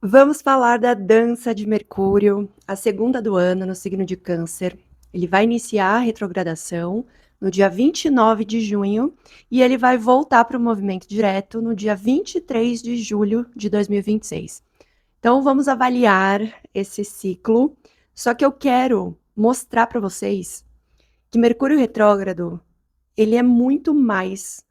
Vamos falar da dança de Mercúrio, a segunda do ano no signo de Câncer. Ele vai iniciar a retrogradação no dia 29 de junho e ele vai voltar para o movimento direto no dia 23 de julho de 2026. Então vamos avaliar esse ciclo, só que eu quero mostrar para vocês que Mercúrio retrógrado, ele é muito mais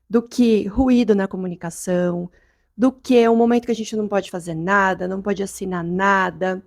do que ruído na comunicação, do que um momento que a gente não pode fazer nada, não pode assinar nada.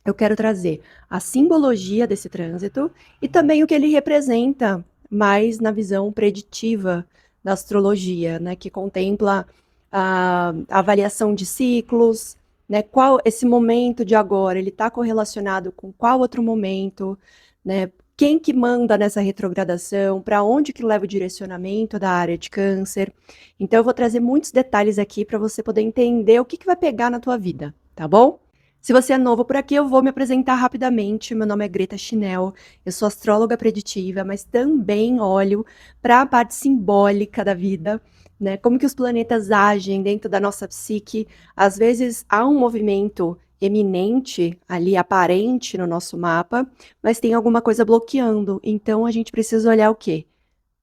Eu quero trazer a simbologia desse trânsito e também o que ele representa mais na visão preditiva da astrologia, né, que contempla a avaliação de ciclos, né, qual esse momento de agora, ele está correlacionado com qual outro momento, né, quem que manda nessa retrogradação, para onde que leva o direcionamento da área de câncer. Então eu vou trazer muitos detalhes aqui para você poder entender o que vai pegar na tua vida, tá bom? Se você é novo por aqui, eu vou me apresentar rapidamente. Meu nome é Greta Chinel, eu sou astróloga preditiva, mas também olho para a parte simbólica da vida, né? Como que os planetas agem dentro da nossa psique. Às vezes há um movimento eminente ali, aparente no nosso mapa, mas tem alguma coisa bloqueando. Então a gente precisa olhar o quê?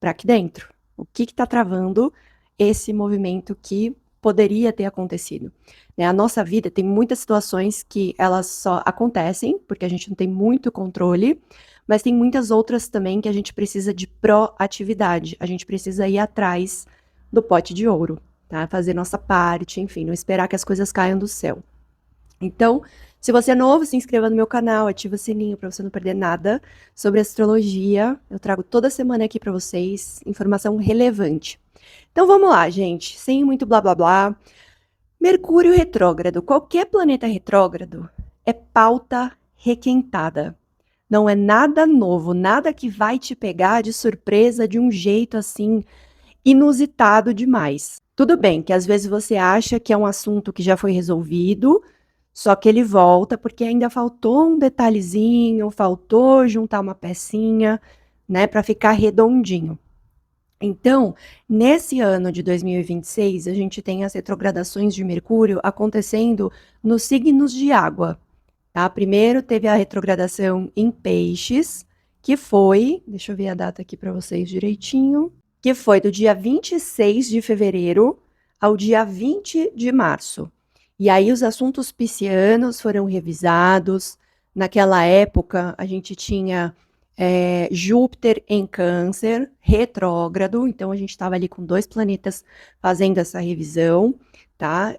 Para aqui dentro. O que está travando esse movimento que poderia ter acontecido? Né? A nossa vida tem muitas situações que elas só acontecem porque a gente não tem muito controle, mas tem muitas outras também que a gente precisa de proatividade. A gente precisa ir atrás do pote de ouro, tá? Fazer nossa parte, enfim, não esperar que as coisas caiam do céu. Então, se você é novo, se inscreva no meu canal, ativa o sininho para você não perder nada sobre astrologia. Eu trago toda semana aqui para vocês informação relevante. Então vamos lá, gente, sem muito blá blá blá. Mercúrio retrógrado, qualquer planeta retrógrado é pauta requentada. Não é nada novo, nada que vai te pegar de surpresa de um jeito assim inusitado demais. Tudo bem que às vezes você acha que é um assunto que já foi resolvido, só que ele volta porque ainda faltou um detalhezinho, faltou juntar uma pecinha, né, para ficar redondinho. Então, nesse ano de 2026, a gente tem as retrogradações de Mercúrio acontecendo nos signos de água, tá? Primeiro teve a retrogradação em Peixes, que foi, deixa eu ver a data aqui para vocês direitinho, que foi do dia 26 de fevereiro ao dia 20 de março. E aí os assuntos piscianos foram revisados. Naquela época, a gente tinha Júpiter em Câncer, retrógrado, então a gente estava ali com 2 planetas fazendo essa revisão, tá?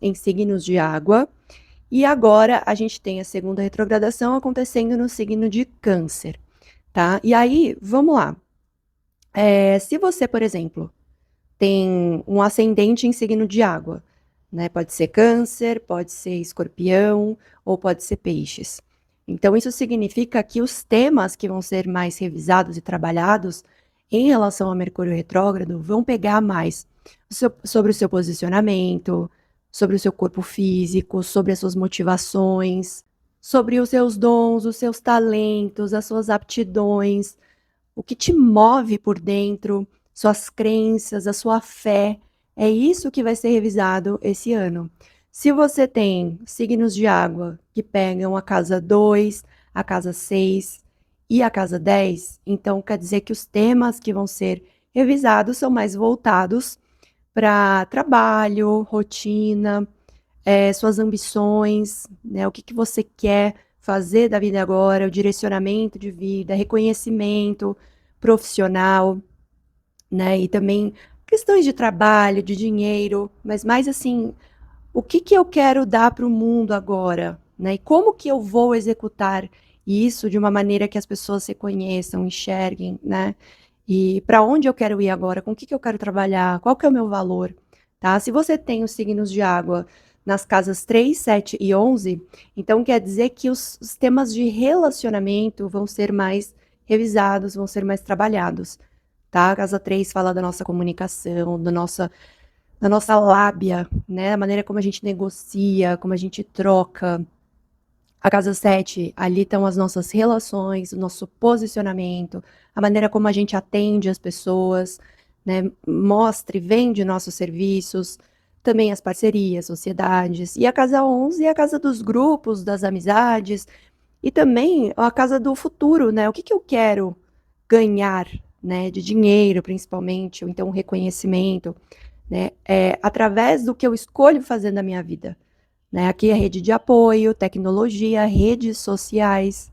Em signos de água. E agora a gente tem a segunda retrogradação acontecendo no signo de Câncer, tá? E aí, vamos lá. Se você, por exemplo, tem um ascendente em signo de água, né? Pode ser Câncer, pode ser Escorpião ou pode ser Peixes. Então, isso significa que os temas que vão ser mais revisados e trabalhados em relação a Mercúrio retrógrado vão pegar mais sobre o seu posicionamento, sobre o seu corpo físico, sobre as suas motivações, sobre os seus dons, os seus talentos, as suas aptidões, o que te move por dentro, suas crenças, a sua fé. É isso que vai ser revisado esse ano. Se você tem signos de água que pegam a casa 2, a casa 6 e a casa 10, então quer dizer que os temas que vão ser revisados são mais voltados para trabalho, rotina, suas ambições, né? O que você quer fazer da vida agora, o direcionamento de vida, reconhecimento profissional, né? E também questões de trabalho, de dinheiro, mas mais assim, o que eu quero dar para o mundo agora, né? E como que eu vou executar isso de uma maneira que as pessoas se conheçam, enxerguem, né? E para onde eu quero ir agora? Com o que eu quero trabalhar? Qual que é o meu valor? Tá? Se você tem os signos de água nas casas 3, 7 e 11, então quer dizer que os temas de relacionamento vão ser mais revisados, vão ser mais trabalhados, tá? A casa 3 fala da nossa comunicação, da nossa lábia, né? A maneira como a gente negocia, como a gente troca. A casa 7, ali estão as nossas relações, o nosso posicionamento, a maneira como a gente atende as pessoas, né? Mostra e vende nossos serviços, também as parcerias, sociedades. E a casa 11 é a casa dos grupos, das amizades, e também a casa do futuro, né? O que eu quero ganhar, né? De dinheiro, principalmente, ou então reconhecimento, né? Através do que eu escolho fazer na minha vida. Né? Aqui é rede de apoio, tecnologia, redes sociais,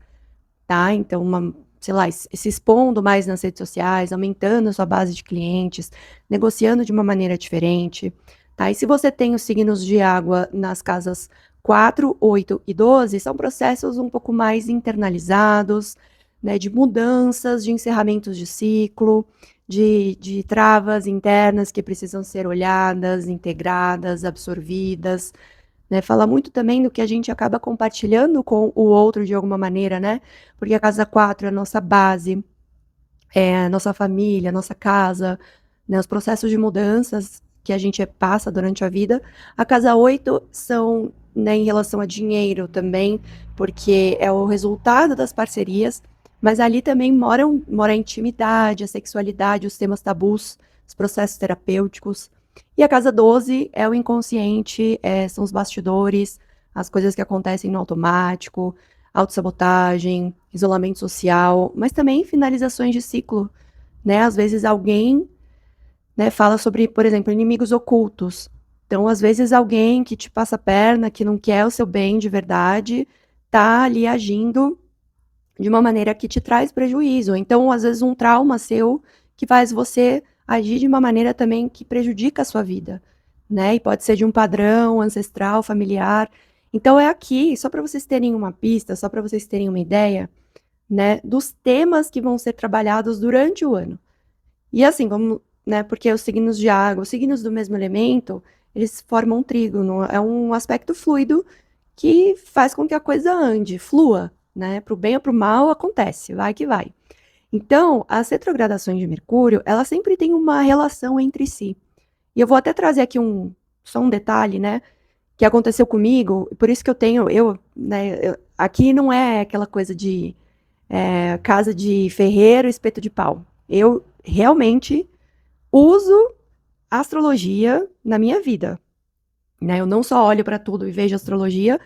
tá? Então, sei lá, se expondo mais nas redes sociais, aumentando a sua base de clientes, negociando de uma maneira diferente, tá? E se você tem os signos de água nas casas 4, 8 e 12, são processos um pouco mais internalizados, né, de mudanças, de encerramentos de ciclo, de travas internas que precisam ser olhadas, integradas, absorvidas, né? Fala muito também do que a gente acaba compartilhando com o outro de alguma maneira, né? Porque a casa 4 é a nossa base, é a nossa família, a nossa casa, né? Os processos de mudanças que a gente passa durante a vida. A casa 8 são, né, em relação a dinheiro também, porque é o resultado das parcerias, mas ali também mora a intimidade, a sexualidade, os temas tabus, os processos terapêuticos. E a casa 12 é o inconsciente, são os bastidores, as coisas que acontecem no automático, autossabotagem, isolamento social, mas também finalizações de ciclo, né? Às vezes alguém, né, fala sobre, por exemplo, inimigos ocultos. Então, às vezes alguém que te passa a perna, que não quer o seu bem de verdade, tá ali agindo de uma maneira que te traz prejuízo. Então, às vezes um trauma seu que faz você agir de uma maneira também que prejudica a sua vida, né? E pode ser de um padrão ancestral, familiar. Então é aqui, só para vocês terem uma pista, só para vocês terem uma ideia, né, dos temas que vão ser trabalhados durante o ano. E assim, vamos, né, porque os signos de água, os signos do mesmo elemento, eles formam um trígono, é um aspecto fluido que faz com que a coisa ande, flua, né, para o bem ou para o mal, acontece, vai que vai. Então, as retrogradações de Mercúrio, elas sempre têm uma relação entre si. E eu vou até trazer aqui só um detalhe, né, que aconteceu comigo, por isso que aqui não é aquela coisa de casa de ferreiro, espeto de pau. Eu realmente uso astrologia na minha vida, né? Eu não só olho para tudo e vejo astrologia,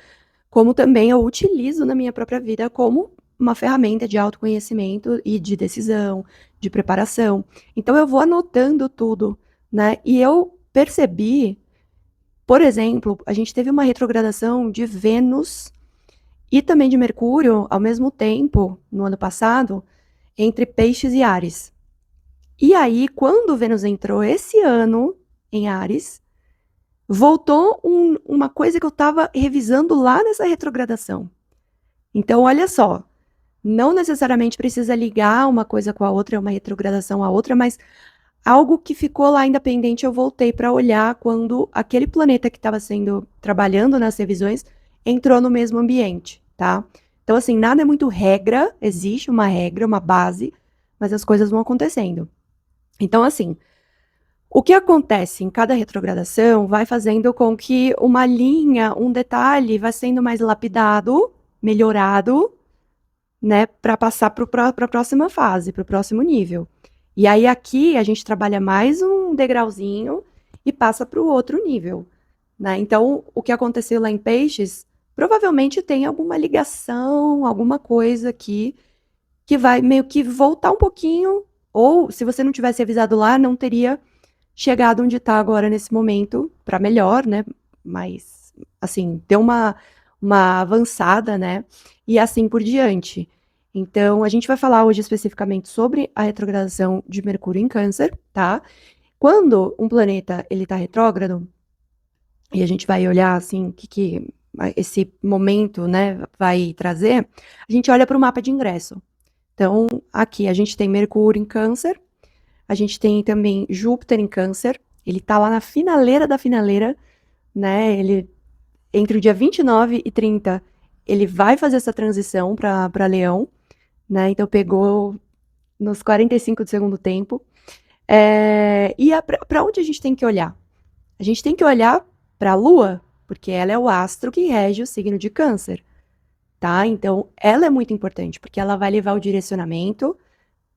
como também eu utilizo na minha própria vida como uma ferramenta de autoconhecimento e de decisão, de preparação. Então eu vou anotando tudo, né? E eu percebi, por exemplo, a gente teve uma retrogradação de Vênus e também de Mercúrio ao mesmo tempo, no ano passado, entre Peixes e Áries. E aí, quando Vênus entrou esse ano em Áries, voltou uma coisa que eu estava revisando lá nessa retrogradação. Então, olha só, não necessariamente precisa ligar uma coisa com a outra, uma retrogradação a outra, mas algo que ficou lá independente eu voltei para olhar quando aquele planeta que estava sendo trabalhando nas revisões entrou no mesmo ambiente, tá? Então, assim, nada é muito regra, existe uma regra, uma base, mas as coisas vão acontecendo. Então, assim, o que acontece em cada retrogradação vai fazendo com que uma linha, um detalhe, vai sendo mais lapidado, melhorado, né, para passar para a próxima fase, para o próximo nível. E aí aqui a gente trabalha mais um degrauzinho e passa para o outro nível, né? Então, o que aconteceu lá em Peixes, provavelmente tem alguma ligação, alguma coisa aqui que vai meio que voltar um pouquinho, ou se você não tivesse avisado lá, não teria chegado onde está agora nesse momento, para melhor, né? Mas, assim, deu uma avançada, né? E assim por diante. Então, a gente vai falar hoje especificamente sobre a retrogradação de Mercúrio em Câncer, tá? Quando um planeta ele está retrógrado, e a gente vai olhar assim o que esse momento, né, vai trazer, a gente olha para o mapa de ingresso. Então, aqui a gente tem Mercúrio em Câncer, a gente tem também Júpiter em Câncer, ele tá lá na finaleira da finaleira, né? Ele entre o dia 29 e 30, ele vai fazer essa transição para Leão, né? Então pegou nos 45 do segundo tempo. E para onde a gente tem que olhar? A gente tem que olhar para a Lua, porque ela é o astro que rege o signo de Câncer, tá? Então ela é muito importante, porque ela vai levar o direcionamento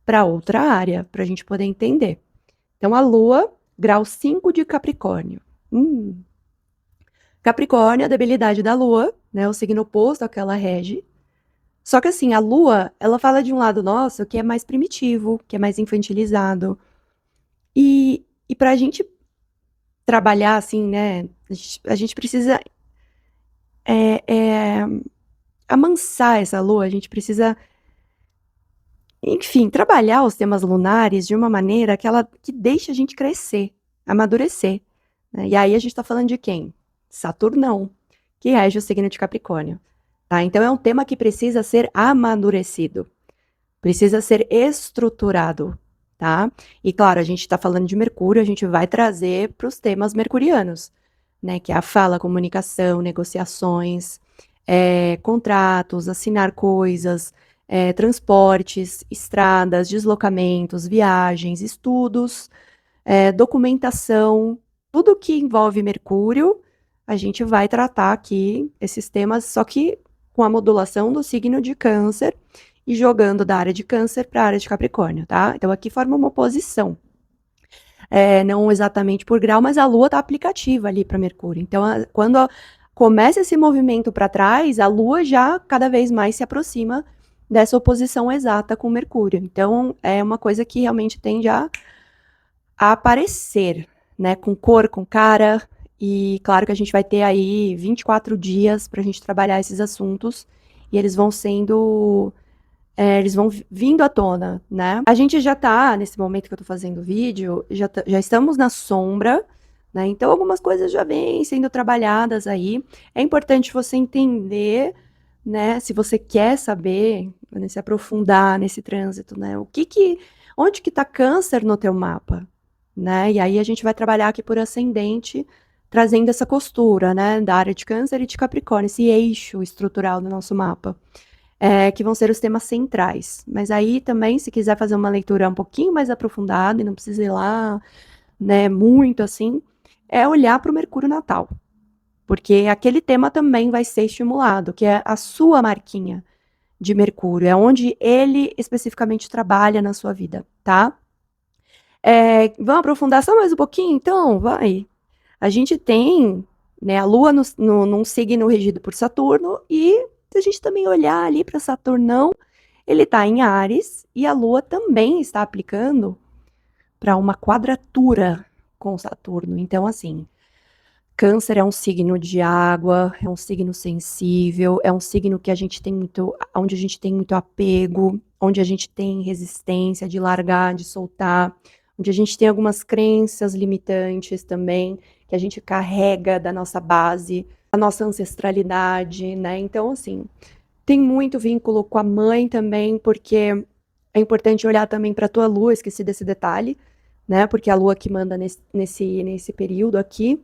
para outra área, para a gente poder entender. Então a Lua, grau 5 de Capricórnio, Hum. Capricórnio, a debilidade da Lua, né? O signo oposto ao que ela rege. Só que assim, a Lua, ela fala de um lado nosso que é mais primitivo, que é mais infantilizado. E pra gente trabalhar assim, né? A gente precisa é, é, amansar essa Lua, a gente precisa, enfim, trabalhar os temas lunares de uma maneira que deixe a gente crescer, amadurecer, né? E aí a gente tá falando de quem? Saturnão, que rege o signo de Capricórnio, tá? Então é um tema que precisa ser amadurecido, precisa ser estruturado, tá? E claro, a gente está falando de Mercúrio, a gente vai trazer para os temas mercurianos, né? Que é a fala, comunicação, negociações, contratos, assinar coisas, transportes, estradas, deslocamentos, viagens, estudos, documentação, tudo que envolve Mercúrio, a gente vai tratar aqui esses temas, só que com a modulação do signo de Câncer e jogando da área de Câncer para a área de Capricórnio, tá? Então aqui forma uma oposição. Não exatamente por grau, mas a Lua está aplicativa ali para Mercúrio. Então, quando começa esse movimento para trás, a Lua já cada vez mais se aproxima dessa oposição exata com Mercúrio. Então, é uma coisa que realmente tende a aparecer, né? Com cor, com cara. E claro que a gente vai ter aí 24 dias para a gente trabalhar esses assuntos. E eles vão sendo eles vão vindo à tona, né? A gente já tá, nesse momento que eu tô fazendo o vídeo, já estamos na sombra, né? Então algumas coisas já vêm sendo trabalhadas aí. É importante você entender, né? Se você quer saber, né, se aprofundar nesse trânsito, né? Onde que tá Câncer no teu mapa, né? E aí a gente vai trabalhar aqui por ascendente, trazendo essa costura, né? Da área de Câncer e de Capricórnio, esse eixo estrutural do nosso mapa que vão ser os temas centrais. Mas aí também, se quiser fazer uma leitura um pouquinho mais aprofundada, e não precisa ir lá, né, muito assim, é olhar para o Mercúrio natal. Porque aquele tema também vai ser estimulado, que é a sua marquinha de Mercúrio, é onde ele especificamente trabalha na sua vida, tá? Vamos aprofundar só mais um pouquinho? Então, vai. A gente tem, né, a Lua num signo regido por Saturno, e se a gente também olhar ali para Saturnão, ele está em Áries e a Lua também está aplicando para uma quadratura com Saturno. Então, assim, Câncer é um signo de água, é um signo sensível, é um signo que a gente tem muito, onde a gente tem muito apego, onde a gente tem resistência de largar, de soltar, onde a gente tem algumas crenças limitantes também, que a gente carrega da nossa base, da nossa ancestralidade, né? Então, assim, tem muito vínculo com a mãe também, porque é importante olhar também para a tua lua, esqueci desse detalhe, né? Porque é a lua que manda nesse período aqui.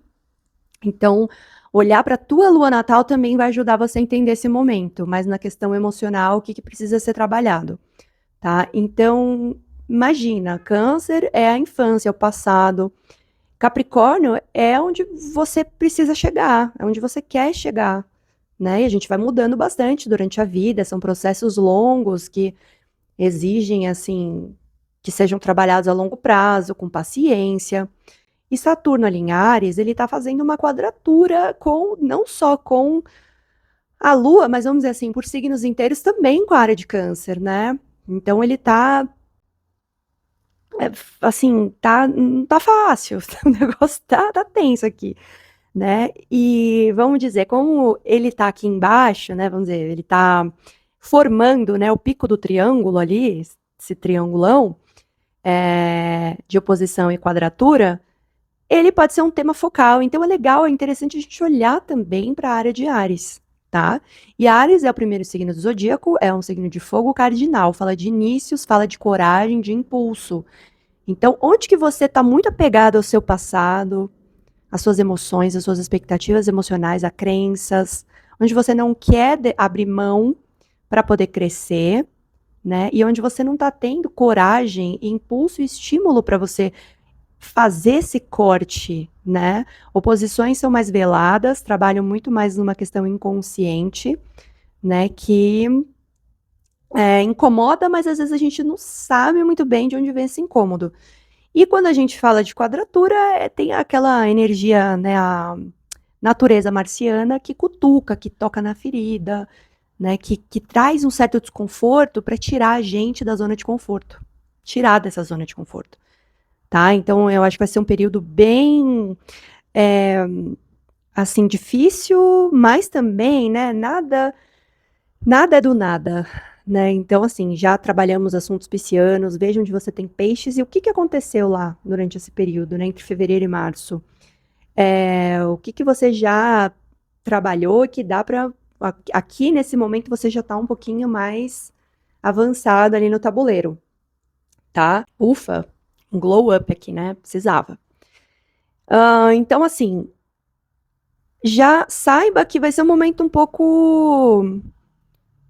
Então, olhar para a tua lua natal também vai ajudar você a entender esse momento, mas na questão emocional, o que precisa ser trabalhado, tá? Então, imagina, Câncer é a infância, é o passado. Capricórnio é onde você precisa chegar, é onde você quer chegar, né? E a gente vai mudando bastante durante a vida, são processos longos que exigem, assim, que sejam trabalhados a longo prazo, com paciência. E Saturno ali em Áries, ele está fazendo uma quadratura com, não só com a Lua, mas vamos dizer assim, por signos inteiros também com a área de Câncer, né? Então ele tá, assim, não tá fácil, o negócio tá tenso aqui, né? E vamos dizer, como ele tá aqui embaixo, né? Vamos dizer, ele tá formando, né, o pico do triângulo ali, esse triangulão, de oposição e quadratura, ele pode ser um tema focal. Então é legal, é interessante a gente olhar também para a área de Áries, tá? E Áries é o primeiro signo do zodíaco, é um signo de fogo cardinal, fala de inícios, fala de coragem, de impulso. Então, onde que você está muito apegado ao seu passado, às suas emoções, às suas expectativas emocionais, a crenças, onde você não quer abrir mão para poder crescer, né? E onde você não está tendo coragem, impulso e estímulo para você fazer esse corte, né? Oposições são mais veladas, trabalham muito mais numa questão inconsciente, né? Que incomoda, mas às vezes a gente não sabe muito bem de onde vem esse incômodo. E quando a gente fala de quadratura, tem aquela energia, né, a natureza marciana que cutuca, que toca na ferida, né, que traz um certo desconforto para tirar a gente da zona de conforto, tirar dessa zona de conforto, tá? Então eu acho que vai ser um período bem, é, assim, difícil, mas também, né, nada é do nada, né? Então, assim, já trabalhamos assuntos piscianos, veja onde você tem peixes e o que, que aconteceu lá durante esse período, né, entre fevereiro e março. O que, que você já trabalhou que dá para. Aqui, nesse momento, você já está um pouquinho mais avançado ali no tabuleiro, tá? Ufa, um glow up aqui, né? Precisava. Então, assim, já saiba que vai ser um momento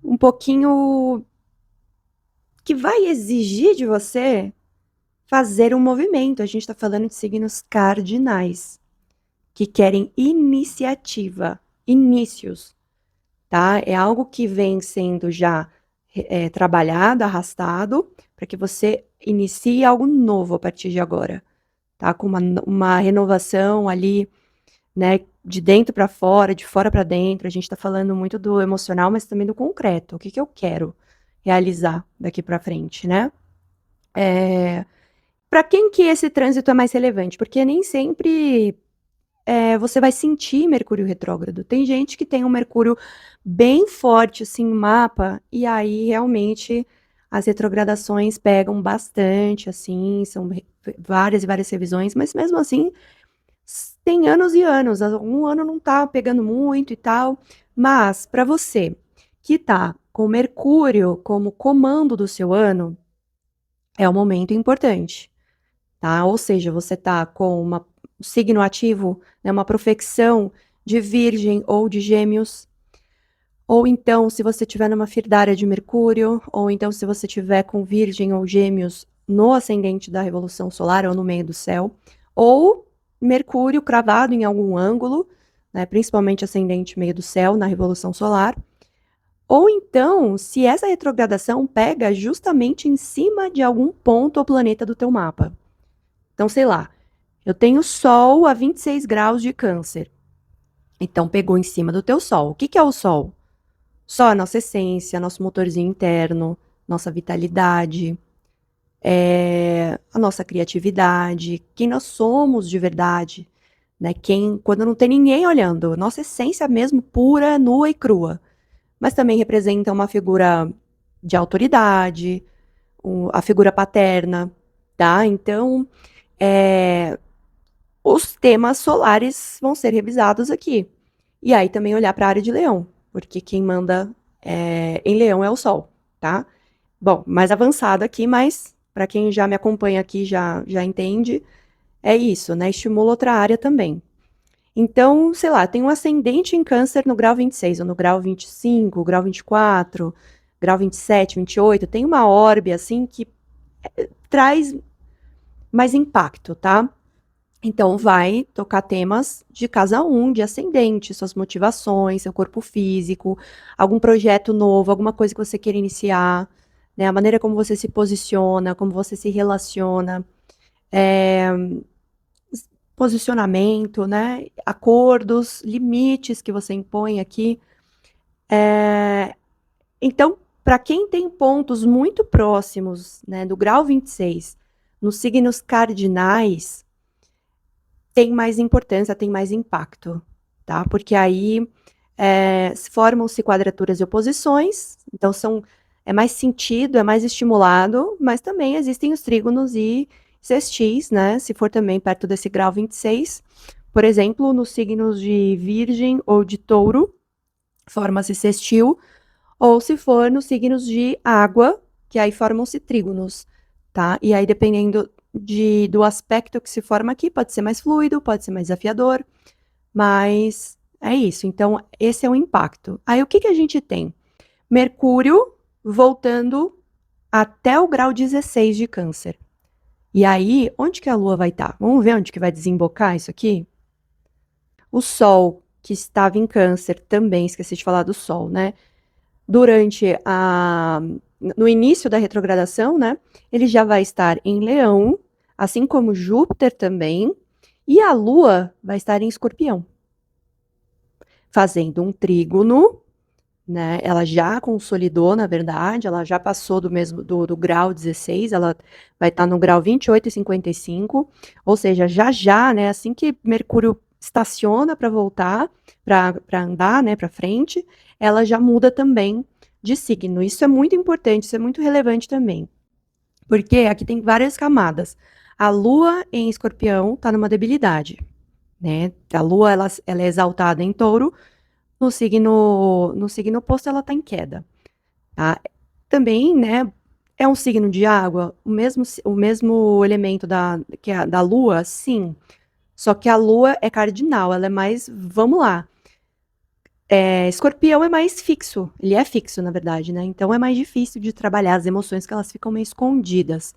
um pouquinho que vai exigir de você fazer um movimento. A gente está falando de signos cardinais, que querem iniciativa, inícios, tá? É algo que vem sendo já trabalhado, arrastado, para que você inicie algo novo a partir de agora, tá? Com uma renovação ali, né? De dentro para fora, de fora para dentro. A gente está falando muito do emocional, mas também do concreto. O que, que eu quero realizar daqui para frente, né? Para quem que esse trânsito é mais relevante? Porque nem sempre você vai sentir Mercúrio retrógrado. Tem gente que tem um Mercúrio bem forte assim no mapa, e aí realmente as retrogradações pegam bastante, assim, são várias e várias revisões, mas mesmo assim tem anos e anos. Um ano não tá pegando muito e tal, mas para você que tá com Mercúrio como comando do seu ano, é um momento importante, tá? Ou seja, você tá com um signo ativo, né, uma profecção de Virgem ou de Gêmeos, ou então se você tiver numa firdária de Mercúrio, ou então se você tiver com Virgem ou Gêmeos no ascendente da Revolução Solar ou no meio do céu, ou Mercúrio cravado em algum ângulo, né, principalmente ascendente meio do céu na Revolução Solar, ou então se essa retrogradação pega justamente em cima de algum ponto ou planeta do teu mapa. Então, sei lá, eu tenho Sol a 26 graus de Câncer. Então, pegou em cima do teu Sol. O que, que é o Sol? Sol é a nossa essência, nosso motorzinho interno, nossa vitalidade, a nossa criatividade, quem nós somos de verdade, né? Quando não tem ninguém olhando, nossa essência mesmo, pura, nua e crua. Mas também representa uma figura de autoridade, a figura paterna, tá? Então, os temas solares vão ser revisados aqui. E aí também olhar para a área de Leão, porque quem manda em Leão é o Sol, tá? Bom, mais avançado aqui, mas para quem já me acompanha aqui já entende, é isso, né? Estimula outra área também. Então, sei lá, tem um ascendente em Câncer no grau 26, ou no grau 25, grau 24, grau 27, 28, tem uma orbe assim que traz mais impacto, tá? Então, vai tocar temas de casa 1, de ascendente, suas motivações, seu corpo físico, algum projeto novo, alguma coisa que você queira iniciar, né? A maneira como você se posiciona, como você se relaciona, posicionamento, né? Acordos, limites que você impõe aqui. Então, para quem tem pontos muito próximos, né, do grau 26, nos signos cardinais, tem mais importância, tem mais impacto, tá? Porque aí formam-se quadraturas e oposições, então é mais sentido, é mais estimulado, mas também existem os trígonos e sextis, né? Se for também perto desse grau 26, por exemplo, nos signos de Virgem ou de Touro, forma-se sextil, ou se for nos signos de água, que aí formam-se trígonos, tá? E aí, dependendo do aspecto que se forma aqui, pode ser mais fluido, pode ser mais desafiador, mas é isso. Então, esse é o impacto. Aí, o que, que a gente tem? Mercúrio voltando até o grau 16 de Câncer. E aí, onde que a Lua vai estar? Vamos ver onde que vai desembocar isso aqui? O Sol, que estava em Câncer, também esqueci de falar do Sol, né? No início da retrogradação, né? Ele já vai estar em Leão assim como Júpiter também, e a Lua vai estar em Escorpião, fazendo um trígono, né? Ela já consolidou, na verdade, ela já passou do grau 16, ela vai estar no grau 28,55, ou seja, já, né? Assim que Mercúrio estaciona para voltar, para andar, né, para frente, ela já muda também de signo. Isso é muito importante, isso é muito relevante também. Porque aqui tem várias camadas. A Lua em Escorpião está numa debilidade, né? A Lua ela é exaltada em Touro, no signo oposto ela está em queda, tá? Também, né? É um signo de água, o mesmo elemento da Lua, sim. Só que a Lua é cardinal, ela é mais, vamos lá. Escorpião é mais fixo, ele é fixo, na verdade, né? Então é mais difícil de trabalhar as emoções que elas ficam meio escondidas,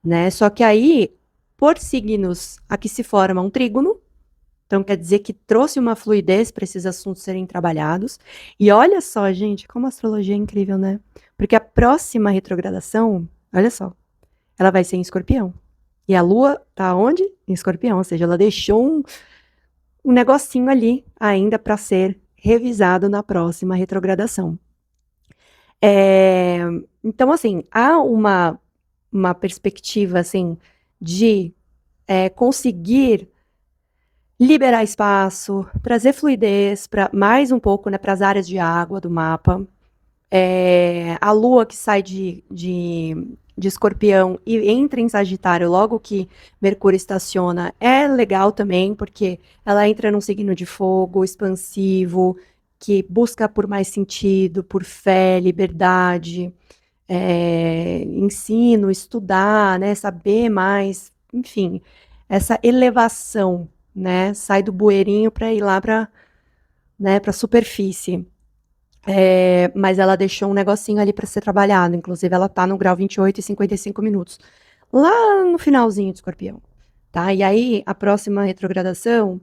né? Só que aí, por signos, aqui se forma um trígono, então quer dizer que trouxe uma fluidez para esses assuntos serem trabalhados. E olha só, gente, como a astrologia é incrível, né? Porque a próxima retrogradação, olha só, ela vai ser em Escorpião. E a Lua tá onde? Em Escorpião, ou seja, ela deixou um negocinho ali ainda para ser revisado na próxima retrogradação. É, então, assim, há uma perspectiva, assim, de conseguir liberar espaço, trazer fluidez para mais um pouco, né, para as áreas de água do mapa. A Lua que sai de Escorpião e entra em Sagitário logo que Mercúrio estaciona é legal também, porque ela entra num signo de fogo, expansivo, que busca por mais sentido, por fé, liberdade, ensino, estudar, né, saber mais, enfim, essa elevação, né, sai do bueirinho para ir lá para, né, para a superfície. Mas ela deixou um negocinho ali para ser trabalhado, inclusive ela tá no grau 28,55 minutos, lá no finalzinho de Escorpião, tá? E aí a próxima retrogradação,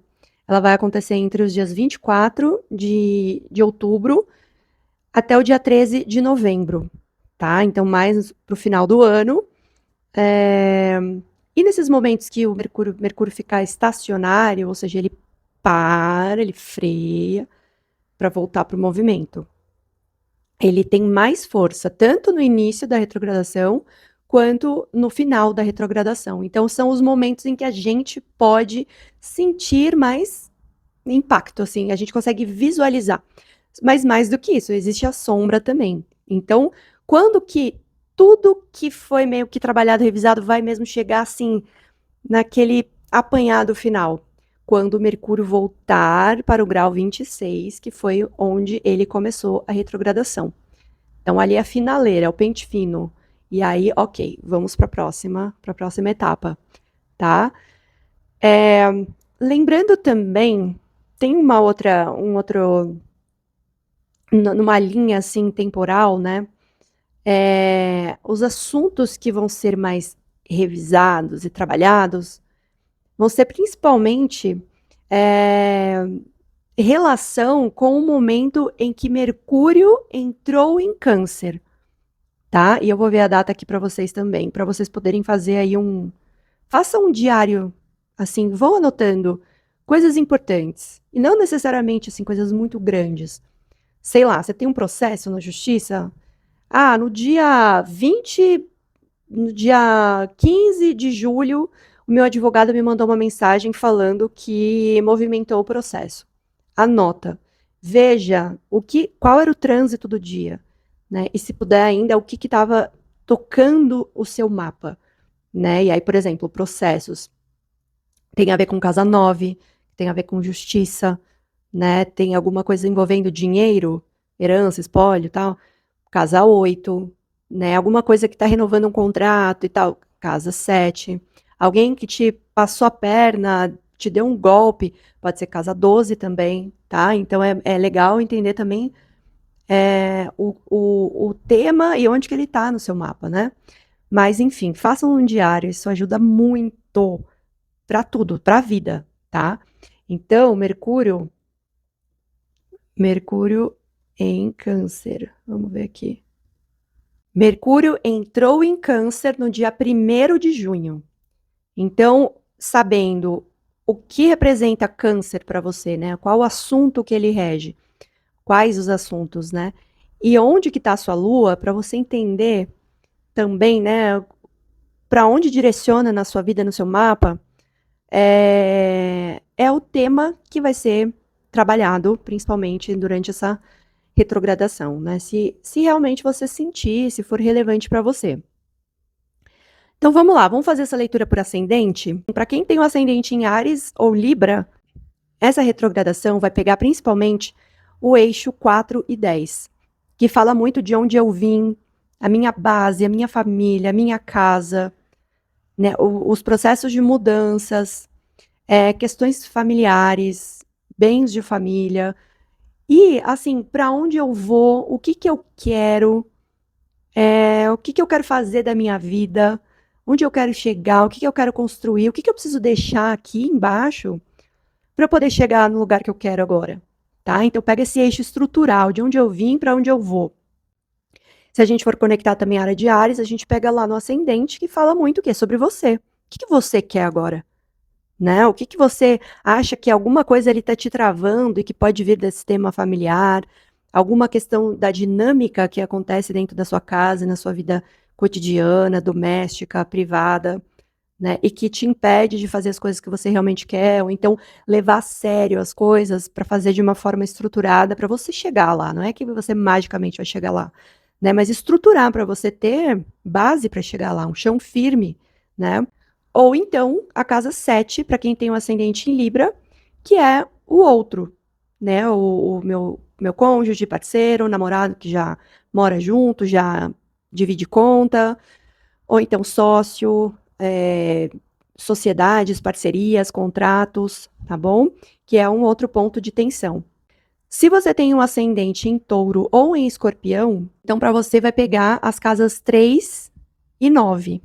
ela vai acontecer entre os dias 24 de outubro até o dia 13 de novembro, tá? Então, mais pro final do ano. E nesses momentos que o Mercúrio ficar estacionário, ou seja, ele para, ele freia para voltar para o movimento. Ele tem mais força, tanto no início da retrogradação, quanto no final da retrogradação. Então, são os momentos em que a gente pode sentir mais impacto, assim, a gente consegue visualizar. Mas mais do que isso, existe a sombra também. Então, quando que tudo que foi meio que trabalhado, revisado, vai mesmo chegar assim, naquele apanhado final? Quando o Mercúrio voltar para o grau 26, que foi onde ele começou a retrogradação. Então, ali é a finaleira, é o pente fino. E aí, ok, vamos para a próxima etapa, tá? Lembrando também, tem numa linha assim temporal, né? Os assuntos que vão ser mais revisados e trabalhados vão ser principalmente relação com o momento em que Mercúrio entrou em Câncer, tá? E eu vou ver a data aqui para vocês também, para vocês poderem fazer aí faça um diário, assim, vão anotando coisas importantes e não necessariamente assim coisas muito grandes. Sei lá, você tem um processo na justiça? Ah, no dia 15 de julho, o meu advogado me mandou uma mensagem falando que movimentou o processo. Anota. Veja qual era o trânsito do dia, né? E se puder ainda, o que estava tocando o seu mapa, né? E aí, por exemplo, processos tem a ver com casa 9, tem a ver com justiça, né? Tem alguma coisa envolvendo dinheiro, herança, espólio e tal, casa 8, né? Alguma coisa que está renovando um contrato e tal, casa 7. Alguém que te passou a perna, te deu um golpe, pode ser casa 12 também, tá? Então é legal entender também o tema e onde que ele está no seu mapa, né? Mas enfim, façam um diário, isso ajuda muito para tudo, para a vida, tá? Então, Mercúrio em Câncer. Vamos ver aqui. Mercúrio entrou em Câncer no dia 1º de junho. Então, sabendo o que representa câncer para você, né? Qual o assunto que ele rege, quais os assuntos, né? E onde que está a sua lua, para você entender também, né? Para onde direciona na sua vida, no seu mapa, é o tema que vai ser trabalhado, principalmente durante essa retrogradação, né? Se realmente você sentir, se for relevante para você. Então vamos lá, vamos fazer essa leitura por ascendente? Para quem tem o ascendente em Áries ou Libra, essa retrogradação vai pegar principalmente o eixo 4 e 10, que fala muito de onde eu vim, a minha base, a minha família, a minha casa, né, os processos de mudanças, questões familiares, bens de família, e assim, para onde eu vou, o que eu quero, o que eu quero fazer da minha vida, onde eu quero chegar, o que eu quero construir, o que eu preciso deixar aqui embaixo para eu poder chegar no lugar que eu quero agora, tá? Então pega esse eixo estrutural, de onde eu vim para onde eu vou. Se a gente for conectar também a área de Áries, a gente pega lá no ascendente, que fala muito o quê? Sobre você. O que você quer agora? Né? O que você acha que alguma coisa ali está te travando e que pode vir desse tema familiar, alguma questão da dinâmica que acontece dentro da sua casa, na sua vida cotidiana, doméstica, privada, né? E que te impede de fazer as coisas que você realmente quer, ou então levar a sério as coisas para fazer de uma forma estruturada para você chegar lá. Não é que você magicamente vai chegar lá, né? Mas estruturar para você ter base para chegar lá, um chão firme, né? Ou então a casa 7 para quem tem um ascendente em Libra, que é o outro, né? O meu cônjuge, parceiro, namorado que já mora junto, já divide conta, ou então sócio, sociedades, parcerias, contratos, tá bom? Que é um outro ponto de tensão. Se você tem um ascendente em touro ou em escorpião, então para você vai pegar as casas 3 e 9,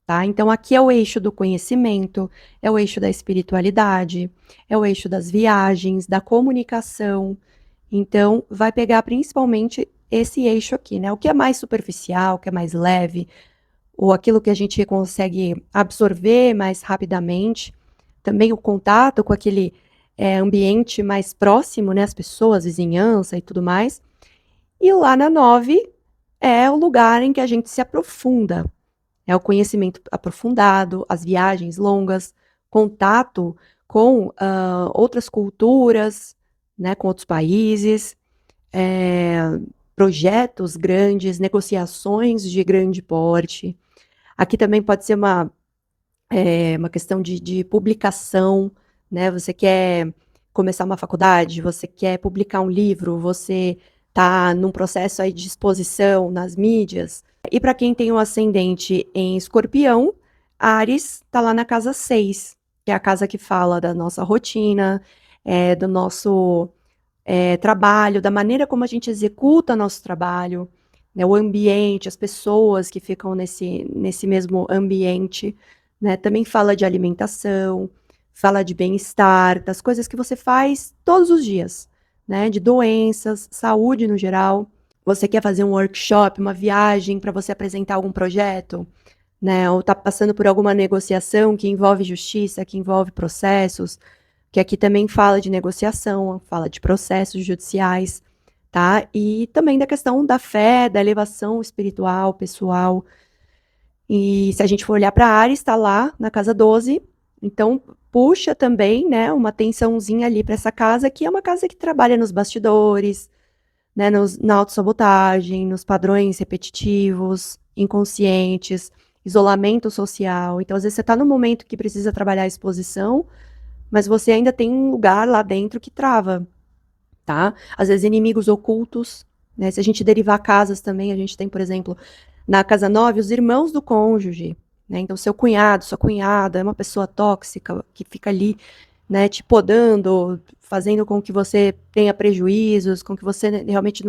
tá? Então aqui é o eixo do conhecimento, é o eixo da espiritualidade, é o eixo das viagens, da comunicação. Então vai pegar principalmente esse eixo aqui, né? O que é mais superficial, o que é mais leve, ou aquilo que a gente consegue absorver mais rapidamente. Também o contato com aquele ambiente mais próximo, né, as pessoas, vizinhança e tudo mais. E lá na 9 é o lugar em que a gente se aprofunda. É o conhecimento aprofundado, as viagens longas, contato com outras culturas, né, com outros países, projetos grandes, negociações de grande porte. Aqui também pode ser uma questão de publicação, né? Você quer começar uma faculdade, você quer publicar um livro, você está num processo aí de exposição nas mídias. E para quem tem um ascendente em escorpião, Áries está lá na casa 6, que é a casa que fala da nossa rotina, do nosso trabalho, da maneira como a gente executa nosso trabalho, né, o ambiente, as pessoas que ficam nesse mesmo ambiente, né, também fala de alimentação, fala de bem-estar, das coisas que você faz todos os dias, né, de doenças, saúde no geral. Você quer fazer um workshop, uma viagem para você apresentar algum projeto, né, ou está passando por alguma negociação que envolve justiça, que envolve processos, que aqui também fala de negociação, fala de processos judiciais, tá? E também da questão da fé, da elevação espiritual, pessoal. E se a gente for olhar para Ares, está lá na casa 12, então puxa também, né, uma tensãozinha ali para essa casa, que é uma casa que trabalha nos bastidores, né, na autossabotagem, nos padrões repetitivos, inconscientes, isolamento social. Então, às vezes, você está num momento que precisa trabalhar a exposição, mas você ainda tem um lugar lá dentro que trava, tá? Às vezes inimigos ocultos, né? Se a gente derivar casas também, a gente tem, por exemplo, na casa 9, os irmãos do cônjuge, né? Então, seu cunhado, sua cunhada é uma pessoa tóxica que fica ali, né, te podando, fazendo com que você tenha prejuízos, com que você realmente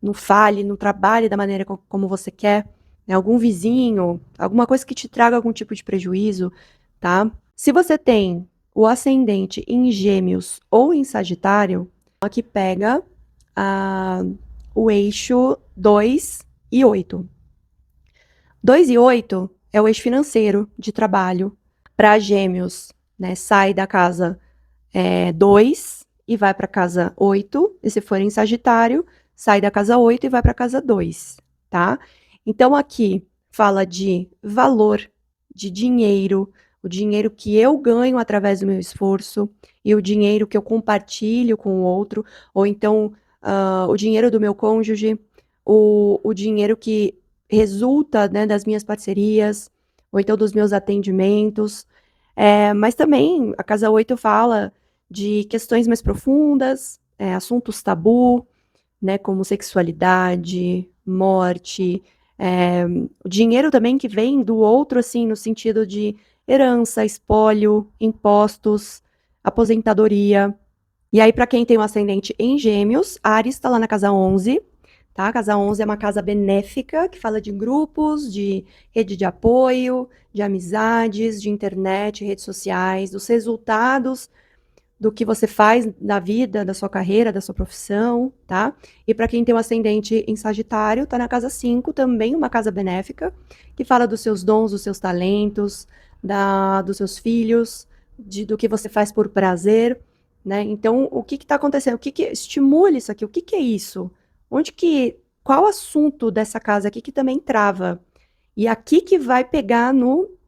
não fale, não trabalhe da maneira como você quer, né? Algum vizinho, alguma coisa que te traga algum tipo de prejuízo, tá? Se você tem o ascendente em Gêmeos ou em Sagitário, aqui pega o eixo 2 e 8. 2 e 8 é o eixo financeiro, de trabalho, Para Gêmeos, né, sai da casa 2 e vai para casa 8, e se for em Sagitário, sai da casa 8 e vai para casa 2, tá? Então aqui fala de valor, de dinheiro, o dinheiro que eu ganho através do meu esforço e o dinheiro que eu compartilho com o outro, ou então o dinheiro do meu cônjuge, o dinheiro que resulta, né, das minhas parcerias, ou então dos meus atendimentos. Mas também a casa 8 fala de questões mais profundas, assuntos tabu, né, como sexualidade, morte, o dinheiro também que vem do outro, assim, no sentido de herança, espólio, impostos, aposentadoria. E aí, para quem tem um ascendente em Gêmeos, Áries está lá na casa 11, tá? A casa 11 é uma casa benéfica, que fala de grupos, de rede de apoio, de amizades, de internet, redes sociais, dos resultados do que você faz na vida, da sua carreira, da sua profissão, tá? E para quem tem um ascendente em Sagitário, tá na casa 5, também uma casa benéfica, que fala dos seus dons, dos seus talentos, dos seus filhos, do que você faz por prazer, né? Então, o que está acontecendo? O que estimula isso aqui? O que é isso? Qual assunto dessa casa aqui que também trava? E aqui que vai pegar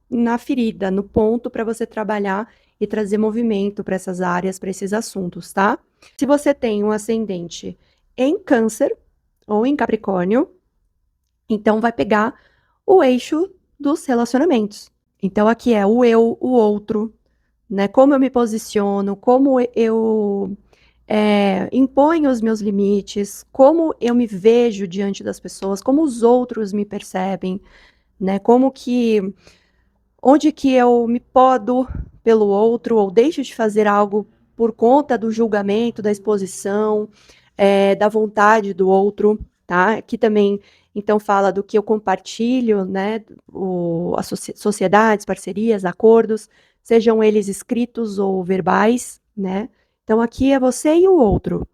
na ferida, no ponto para você trabalhar e trazer movimento para essas áreas, para esses assuntos, tá? Se você tem um ascendente em Câncer ou em Capricórnio, então vai pegar o eixo dos relacionamentos. Então aqui é o eu, o outro, né? Como eu me posiciono, como eu imponho os meus limites, como eu me vejo diante das pessoas, como os outros me percebem, né? Onde que eu me podo pelo outro ou deixo de fazer algo por conta do julgamento, da exposição, da vontade do outro, tá? Aqui também, então, fala do que eu compartilho, né? As sociedades, parcerias, acordos, sejam eles escritos ou verbais, né? Então, aqui é você e o outro.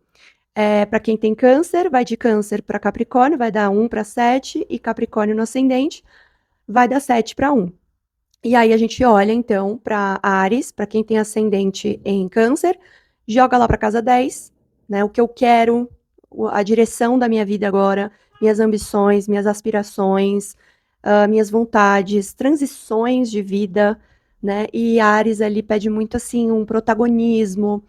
Para quem tem câncer, vai de câncer para Capricórnio, vai dar 1 para 7, e Capricórnio no ascendente vai dar 7 para 1. E aí a gente olha então para Áries, para quem tem ascendente em Câncer, joga lá para casa 10, né? O que eu quero, a direção da minha vida agora, minhas ambições, minhas aspirações, minhas vontades, transições de vida, né? E Áries ali pede muito assim um protagonismo,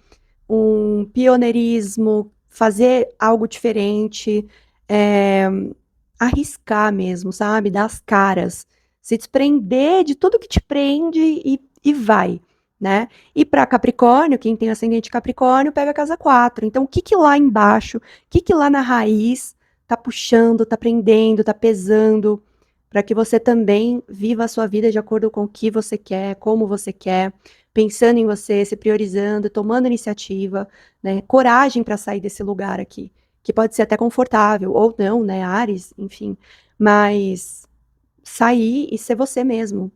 um pioneirismo, fazer algo diferente, é, arriscar mesmo, sabe? Dar as caras, se desprender de tudo que te prende e vai, né? E para Capricórnio, quem tem ascendente Capricórnio, pega a casa 4. Então, o que que lá embaixo, o que que lá na raiz tá puxando, tá prendendo, tá pesando, para que você também viva a sua vida de acordo com o que você quer, como você quer, pensando em você, se priorizando, tomando iniciativa, né? Coragem para sair desse lugar aqui, que pode ser até confortável, ou não, né? Áries, enfim. Mas sair e ser você mesmo,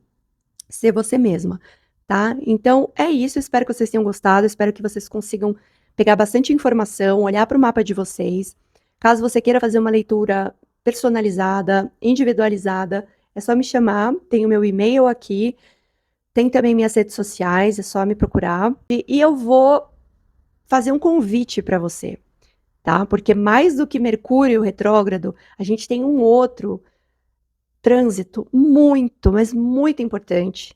ser você mesma, tá? Então é isso, espero que vocês tenham gostado, espero que vocês consigam pegar bastante informação, olhar para o mapa de vocês. Caso você queira fazer uma leitura personalizada, individualizada, é só me chamar, tem o meu e-mail aqui, tem também minhas redes sociais, é só me procurar. E eu vou fazer um convite para você, tá? Porque mais do que Mercúrio retrógrado, a gente tem um outro trânsito muito, mas muito importante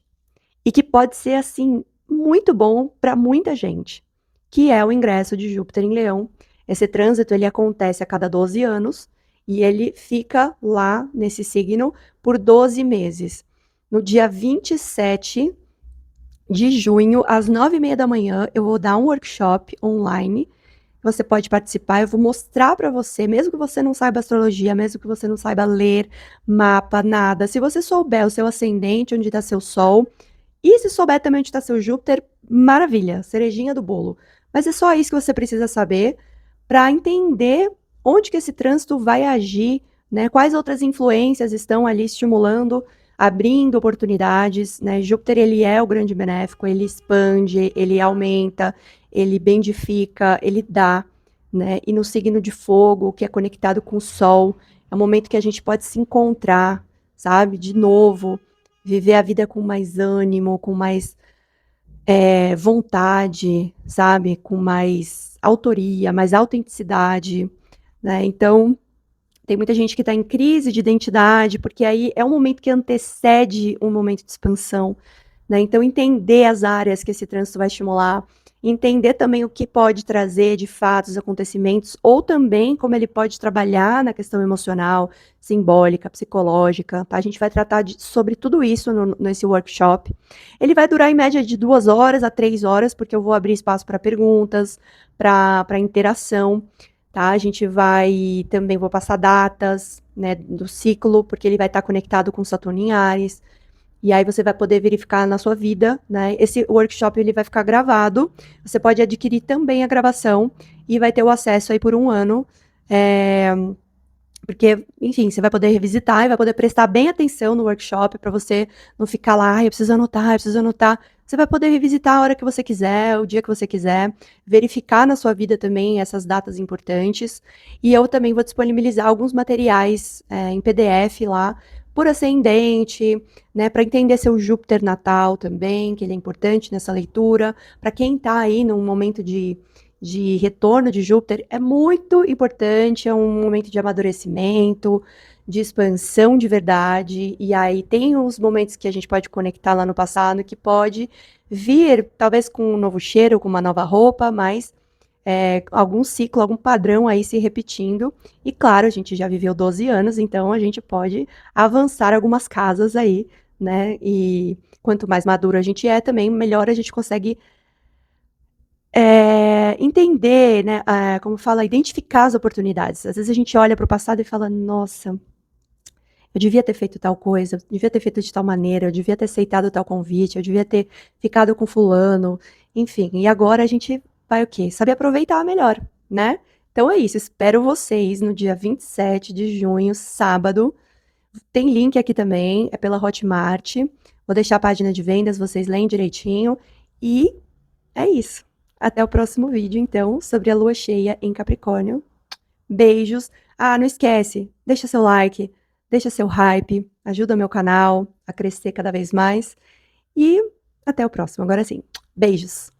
e que pode ser assim muito bom para muita gente, que é o ingresso de Júpiter em Leão. Esse trânsito ele acontece a cada 12 anos e ele fica lá nesse signo por 12 meses. No dia 27 de junho, às 9h30 da manhã, eu vou dar um workshop online. Você pode participar, eu vou mostrar para você, mesmo que você não saiba astrologia, mesmo que você não saiba ler mapa, nada. Se você souber o seu ascendente, onde está seu Sol, e se souber também onde está seu Júpiter, maravilha, cerejinha do bolo. Mas é só isso que você precisa saber para entender onde que esse trânsito vai agir, né? Quais outras influências estão ali estimulando, abrindo oportunidades, né? Júpiter, ele é o grande benéfico, ele expande, ele aumenta, ele bendifica, ele dá, né? E no signo de fogo, que é conectado com o Sol, é o momento que a gente pode se encontrar, sabe? De novo, viver a vida com mais ânimo, com mais vontade, sabe? Com mais autoria, mais autenticidade, né? Então, tem muita gente que está em crise de identidade, porque aí é um momento que antecede um momento de expansão, né? Então, entender as áreas que esse trânsito vai estimular, entender também o que pode trazer de fatos, acontecimentos, ou também como ele pode trabalhar na questão emocional, simbólica, psicológica, tá? A gente vai tratar sobre tudo isso nesse workshop. Ele vai durar em média de 2 horas a 3 horas, porque eu vou abrir espaço para perguntas, para interação, tá? A gente vai também, vou passar datas, né, do ciclo, porque ele vai estar conectado com Saturno em Áries. E aí você vai poder verificar na sua vida, né? Esse workshop ele vai ficar gravado. Você pode adquirir também a gravação e vai ter o acesso aí por 1 ano. É, porque, enfim, você vai poder revisitar e vai poder prestar bem atenção no workshop para você não ficar lá, eu preciso anotar, eu preciso anotar. Você vai poder revisitar a hora que você quiser, o dia que você quiser, verificar na sua vida também essas datas importantes. E eu também vou disponibilizar alguns materiais em PDF lá, por ascendente, né, para entender seu Júpiter natal também, que ele é importante nessa leitura. Para quem está aí num momento de retorno de Júpiter é muito importante, é um momento de amadurecimento, de expansão de verdade, e aí tem os momentos que a gente pode conectar lá no passado, que pode vir, talvez com um novo cheiro, com uma nova roupa, mas algum ciclo, algum padrão aí se repetindo, e claro, a gente já viveu 12 anos, então a gente pode avançar algumas casas aí, né, e quanto mais maduro a gente é também, melhor a gente consegue entender, né, como fala, identificar as oportunidades. Às vezes a gente olha para o passado e fala, nossa, eu devia ter feito tal coisa, eu devia ter feito de tal maneira, eu devia ter aceitado tal convite, eu devia ter ficado com fulano, enfim. E agora a gente vai o quê? Saber aproveitar melhor, né? Então é isso, espero vocês no dia 27 de junho, sábado. Tem link aqui também, é pela Hotmart. Vou deixar a página de vendas, vocês leem direitinho. E é isso. Até o próximo vídeo, então, sobre a lua cheia em Capricórnio. Beijos. Ah, não esquece, deixa seu like, deixa seu hype, ajuda meu canal a crescer cada vez mais. E até o próximo. Agora sim, beijos.